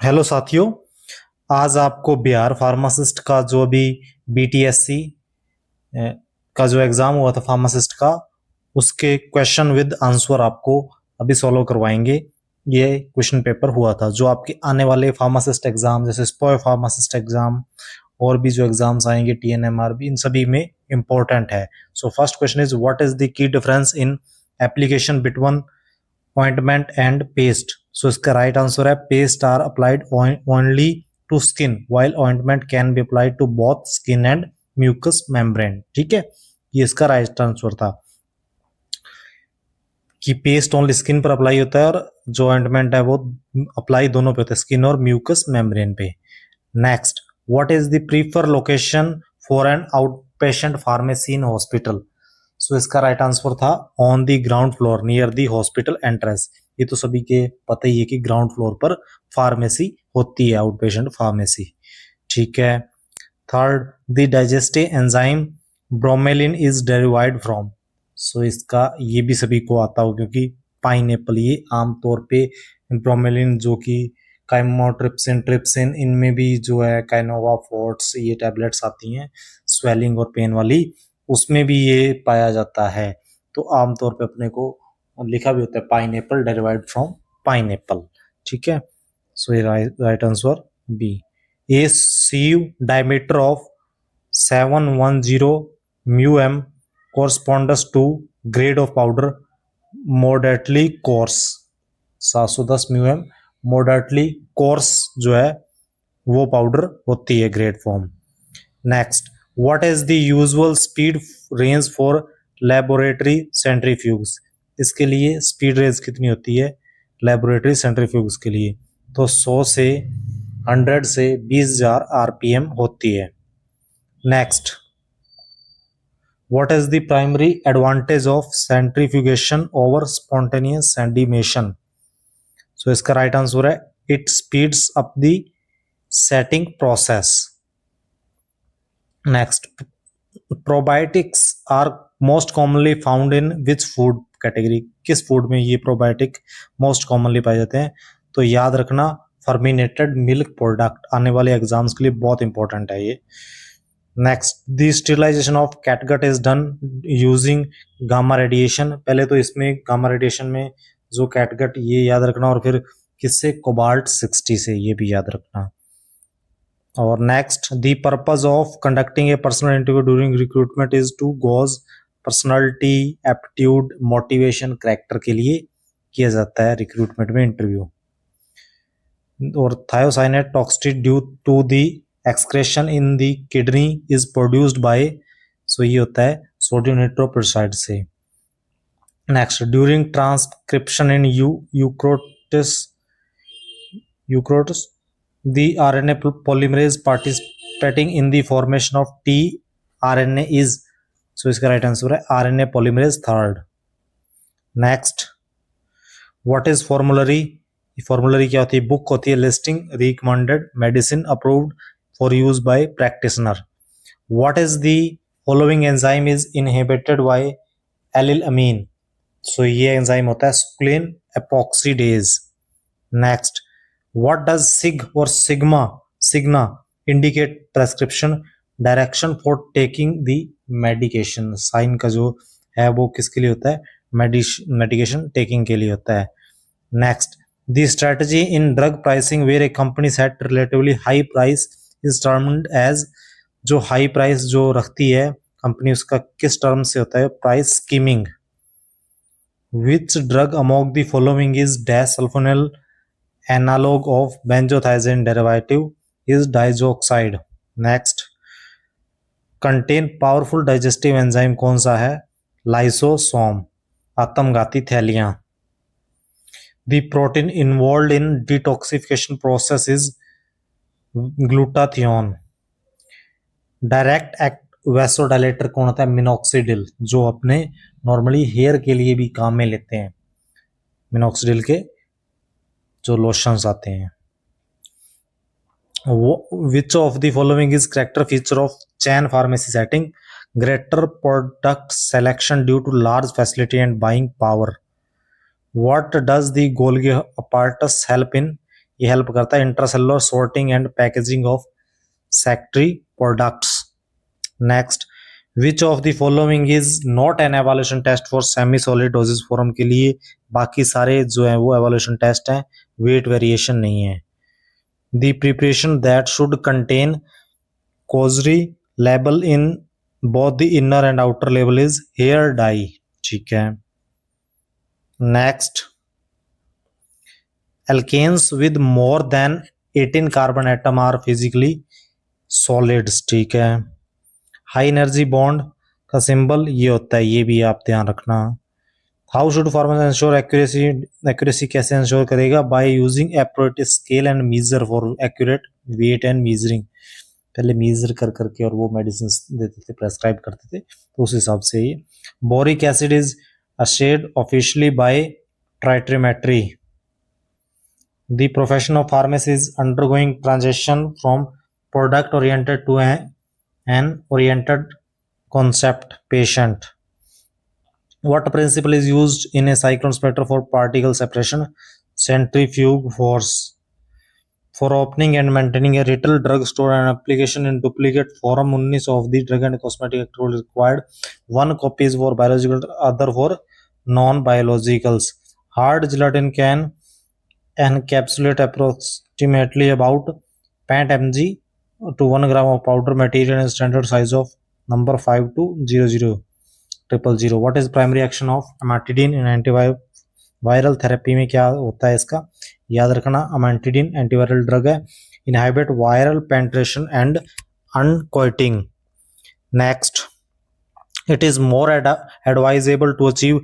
Hello साथियों। आज आपको बिहार फार्मासिस्ट का जो अभी बीटीएससी का जो एग्जाम हुआ था फार्मासिस्ट का, उसके क्वेश्चन विद आंसर आपको अभी सॉल्व करवाएंगे। ये क्वेश्चन पेपर हुआ था जो आपके आने वाले फार्मासिस्ट एग्जाम जैसे स्पोय फार्मासिस्ट एग्जाम और भी जो एग्जाम्स आएंगे टीएनएमआरबी, इन सभी में इंपॉर्टेंट है। So first question is what is the key difference in application between ointment and paste. So इसका राइट आंसर है paste are applied only to skin while ointment can be applied to both skin and mucous membrane. ठीक है, ये इसका right answer था कि paste only skin पर apply होता है और जो ऑइंटमेंट है वो अप्लाई दोनों पे होता है, स्किन और म्यूकस मेम्ब्रेन पे। Next, what is the prefer location for an out patient pharmacy in hospital. So इसका राइट आंसर था on the ground floor near the hospital entrance. ये तो सभी के पता ही है कि ग्राउंड फ्लोर पर फार्मेसी होती है, आउट पेशेंट फार्मेसी। ठीक है। Third, the digestive enzyme bromelain is derived from. So इसका ये भी सभी को आता हो क्योंकि पाइनएप्पल ये आमतौर पे ब्रोमेलिन जो कि काइमोट्रिप्सिन ट्रिप्सिन इनमें भी जो है काइनोवा फोर्ट्स ये टैबलेट्स आती हैं स्वेलिंग और पेन वाली, उसमें भी ये पाया जाता है। तो आमतौर पे अपने को लिखा भी होता है पाइनएप्पल डेरिवाइड फ्रॉम पाइनएप्पल। ठीक है, सो ये right answer B. A sieve diameter of 710 μm corresponds to grade of powder moderately coarse। 710 μm moderately coarse जो है वो पाउडर होती है grade form. Next, what is the usual speed range for laboratory centrifuges. इसके लिए speed range कितनी होती है लेबोरेटरी सेंट्रीफ्यूग्स के लिए? तो 100 से 100 से 20,000 आरपीएम होती है। Next, what is the primary advantage of centrifugation over spontaneous sedimentation. So इसका राइट आंसर है it speeds up the setting process. Next, probiotics are most commonly found in which food category. किस food में ये probiotic most commonly पाए जाते हैं? तो याद रखना फर्मिनेटेड मिल्क प्रोडक्ट, आने वाले एग्जाम्स के लिए बहुत इंपॉर्टेंट है ये। Next, the sterilisation of catgut is done using gamma radiation. पहले तो इसमें गामा रेडिएशन में जो कैटगट ये याद रखना, और फिर किससे? कोबाल्ट 60 से, ये भी याद रखना। और next, the purpose of conducting a personal interview during recruitment is to gauge personality aptitude motivation character के लिए किया जाता है रिक्रूटमेंट में इंटरव्यू। और thiocyanate toxicity due to the excretion in the kidney is produced by, so ये होता है सोडियम नाइट्रोपेरोक्साइड से। Next, during transcription in eukaryotes the RNA polymerase participating in the formation of tRNA is, so इसका right answer है RNA polymerase third. Next, what is formulary. Formulary क्या होती है? Book होती है listing recommended medicine approved for use by practitioner. What is the following enzyme is inhibited by allyl amine. So ये enzyme होता है squalene epoxidase. Next, what does sig or signa indicate prescription direction for taking the medication। Sign का जो है वो किसके लिए होता है? मेडिकेशन टेकिंग के लिए होता है। Next, the strategy in drug pricing where a company set relatively high price is termed as, जो हाई प्राइस जो रखती है कंपनी उसका किस टर्म से होता है? Price skimming. which drug among the following is disulfonyl analog of benzothioxin derivative is diazoxide। Next, contain powerful digestive enzyme कौन सा है? लाइसोसोम, आत्मघाती थैलियां। The protein involve in detoxification process is glutathione. Direct act vasodilator कौन होता है? Minoxidil, जो अपने नॉर्मली हेयर के लिए भी काम में लेते हैं, मिनॉक्सिडिल के जो लोशंस आते हैं। Which of the following is character feature of chain pharmacy setting? Greater product selection due to large facility and buying power। What does the Golgi apparatus help in ये हेल्प करता है intracellular sorting and packaging of secretory products. Next, which of the following is not an evaluation test for semi solid dosage form के लिए बाकी सारे जो है वो एवोल्यूशन टेस्ट हैं, वेट वेरिएशन नहीं है। The preparation that should contain cautionary label in both the inner and outer label is hair dye, ठीक है। Next, alkanes with more than 18 carbon atom are physically solids, ठीक है। High energy bond का symbol ये होता है, ये भी आप ध्यान रखना। How should farmer ensure accuracy, accuracy कैसे इंश्योर करेगा? By using appropriate scale and measure for accurate weight and measuring. पहले मीजर कर करके और वो मेडिसिन देते थे, प्रेस्क्राइब करते थे, तो उस हिसाब से ये। Boric acid is assayed officially by titrimetry. The profession of pharmacy is undergoing transition from product oriented to an oriented concept patient. What principle is used in a cyclone spectra for particle separation? Centrifuge force. For opening and maintaining a retail drug store and application in duplicate form 19 of the Drug and Cosmetic Act is required. One copy is for biological, other for non-biologicals. Hard gelatin can encapsulate approximately about 0.5 mg to 1 gram of powder material in standard size of number 5 to 000000. What is primary action of amantadine in antiviral therapy में क्या होता है इसका? याद रखना, amantadine antiviral drug है, inhibit viral penetration and uncoating. Next, it is more advisable to achieve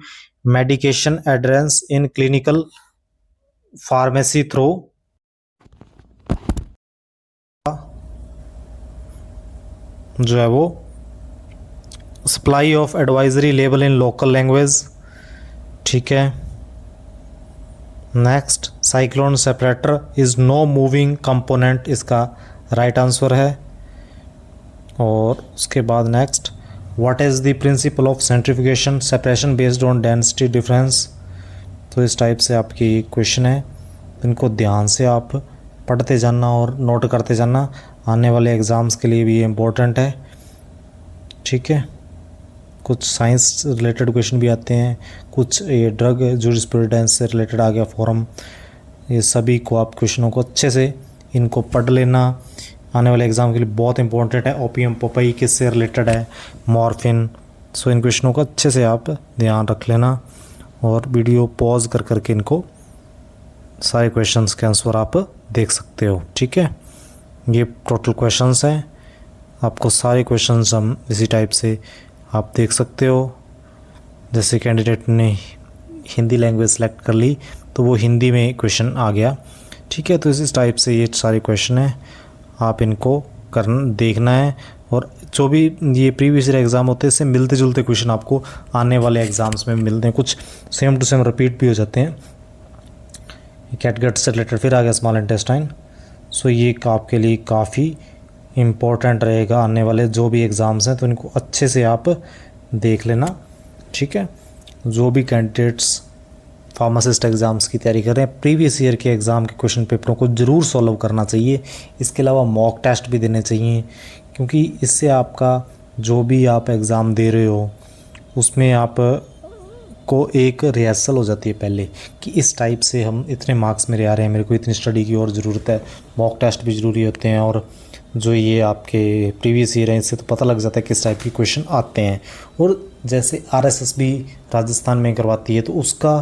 medication adherence in clinical pharmacy through जो है वो supply of advisory label in local language, ठीक है। Next, cyclone separator is no moving component, इसका right answer है। और उसके बाद next, what is the principle of centrifugation? Separation based on density difference. तो इस टाइप से आपकी क्वेश्चन है, इनको ध्यान से आप पढ़ते जाना और नोट करते जाना, आने वाले एग्ज़ाम्स के लिए भी ये इम्पोर्टेंट है, ठीक है। कुछ साइंस रिलेटेड क्वेश्चन भी आते हैं, कुछ ये ड्रग जूरिस्प्रूडेंस से रिलेटेड आ गया फॉरम, ये सभी को आप क्वेश्चनों को अच्छे से इनको पढ़ लेना, आने वाले एग्ज़ाम के लिए बहुत इंपॉर्टेंट है। ओपियम पपई किससे रिलेटेड है? मॉर्फिन। सो इन क्वेश्चनों को अच्छे से आप ध्यान रख लेना और वीडियो पॉज कर करके इनको सारे क्वेश्चंस के आंसर आप देख सकते हो, ठीक है। ये टोटल क्वेश्चंस हैं, आपको सारे क्वेश्चंस हम इसी टाइप से आप देख सकते हो। जैसे कैंडिडेट ने हिंदी लैंग्वेज सेलेक्ट कर ली तो वो हिंदी में क्वेश्चन आ गया, ठीक है। तो इस टाइप से ये सारे क्वेश्चन हैं, आप इनको देखना है। और जो भी ये प्रीवियस ईयर एग्ज़ाम होते हैं इससे मिलते जुलते क्वेश्चन आपको आने वाले एग्ज़ाम्स में मिलते हैं, कुछ सेम टू सेम रिपीट भी हो जाते हैं। कैटगट से रिलेटेड फिर आ गया स्मॉल इंटेस्टाइन। सो ये आपके लिए काफ़ी इम्पोर्टेंट रहेगा आने वाले जो भी एग्ज़ाम्स हैं, तो इनको अच्छे से आप देख लेना, ठीक है। जो भी कैंडिडेट्स फार्मासिस्ट एग्ज़ाम्स की तैयारी कर रहे हैं, प्रीवियस ईयर के एग्ज़ाम के क्वेश्चन पेपरों को ज़रूर सॉल्व करना चाहिए। इसके अलावा मॉक टेस्ट भी देने चाहिए, क्योंकि इससे आपका जो भी आप एग्ज़ाम दे रहे हो उसमें आप को एक रिहर्सल हो जाती है पहले कि इस टाइप से हम इतने मार्क्स मेरे आ रहे हैं, मेरे को इतनी स्टडी की और ज़रूरत है। मॉक टेस्ट भी ज़रूरी होते हैं, और जो ये आपके प्रीवियस ईयर हैं इससे तो पता लग जाता है किस टाइप के क्वेश्चन आते हैं। और जैसे RSSB राजस्थान में करवाती है तो उसका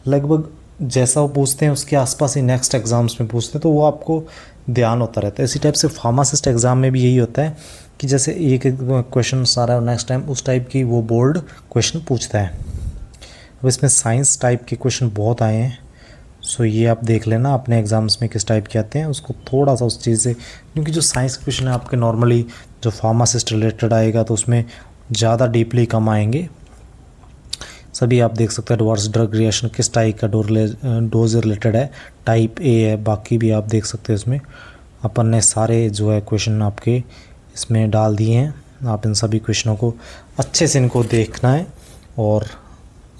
लगभग जैसा वो पूछते हैं उसके आसपास ही नेक्स्ट एग्ज़ाम्स में पूछते हैं, तो वो आपको ध्यान होता रहता है। इसी टाइप से फार्मासिस्ट एग्ज़ाम में भी यही होता है कि जैसे एक क्वेश्चन सारा है और नेक्स्ट टाइम उस टाइप की वो बोर्ड क्वेश्चन पूछता है। अब इसमें साइंस टाइप के क्वेश्चन बहुत आए हैं, सो ये आप देख लेना अपने एग्ज़ाम्स में किस टाइप के आते हैं, उसको थोड़ा सा उस चीज़ से, क्योंकि जो साइंस क्वेश्चन है आपके नॉर्मली जो फार्मासिस्ट रिलेटेड आएगा तो उसमें ज़्यादा डीपली कम आएंगे। सभी आप देख सकते हैं एडवर्स ड्रग रिएक्शन किस टाइप का डोज रिलेटेड है, टाइप A है, बाकी भी आप देख सकते हैं। इसमें अपन ने सारे जो है क्वेश्चन आपके इसमें डाल दिए हैं। आप इन सभी क्वेश्चनों को अच्छे से इनको देखना है और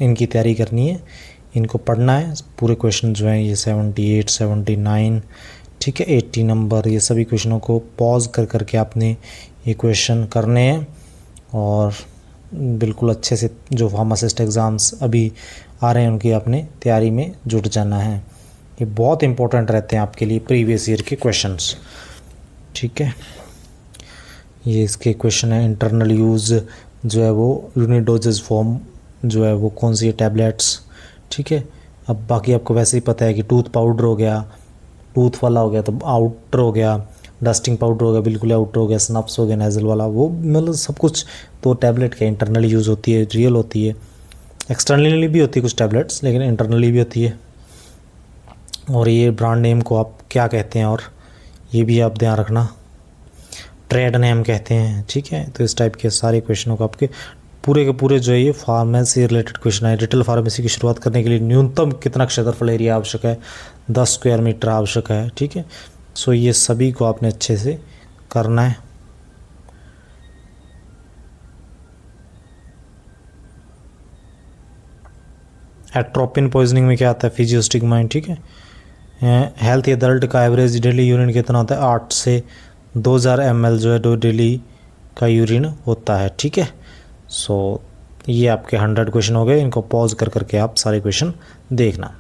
इनकी तैयारी करनी है। इनको पढ़ना है। पूरे क्वेश्चन जो हैं ये 78, 79, ठीक है, 80 नंबर, ये सभी क्वेश्चनों को पॉज कर करके आपने ये क्वेश्चन करने हैं और बिल्कुल अच्छे से जो फार्मासिस्ट एग्ज़ाम्स अभी आ रहे हैं उनकी आपने तैयारी में जुट जाना है। ये बहुत इंपॉर्टेंट रहते हैं आपके लिए प्रीवियस ईयर के क्वेश्चंस, ठीक है। ये इसके क्वेश्चन है। इंटरनल यूज़ जो है वो यूनिट डोजेज फॉर्म जो है वो कौन सी है, टैबलेट्स, ठीक है। अब बाकी आपको वैसे ही पता है कि टूथ पाउडर हो गया, टूथ वाला हो गया तो आउटर हो गया, डस्टिंग पाउडर हो गया बिल्कुल आउटर हो गया, स्नप्स हो गया नेज़ल वाला, वो मतलब सब कुछ तो टैबलेट के इंटरनली यूज़ होती है, रियल होती है। एक्सटर्नली भी होती है कुछ टैबलेट्स, लेकिन इंटरनली भी होती है। और ये ब्रांड नेम को आप क्या कहते हैं और ये भी आप ध्यान रखना, ट्रेड नेम कहते हैं, ठीक है। तो इस टाइप के सारे क्वेश्चनों को आपके पूरे के पूरे जो है ये फार्मेसी रिलेटेड क्वेश्चन है। रिटेल फार्मेसी की शुरुआत करने के लिए न्यूनतम कितना क्षेत्रफल एरिया आवश्यक है, 10 स्क्वायर मीटर आवश्यक है, ठीक है। सो ये सभी को आपने अच्छे से करना है। एट्रोपिन पॉइजनिंग में क्या आता है, फिजियोस्टिग्माइन, ठीक है। हेल्थ एडल्ट का एवरेज डेली यूरिन कितना होता है, 8 से 2000 ml जो है डेली का यूरिन होता है, ठीक है। सो ये आपके 100 क्वेश्चन हो गए। इनको पॉज कर करके आप सारे क्वेश्चन देखना।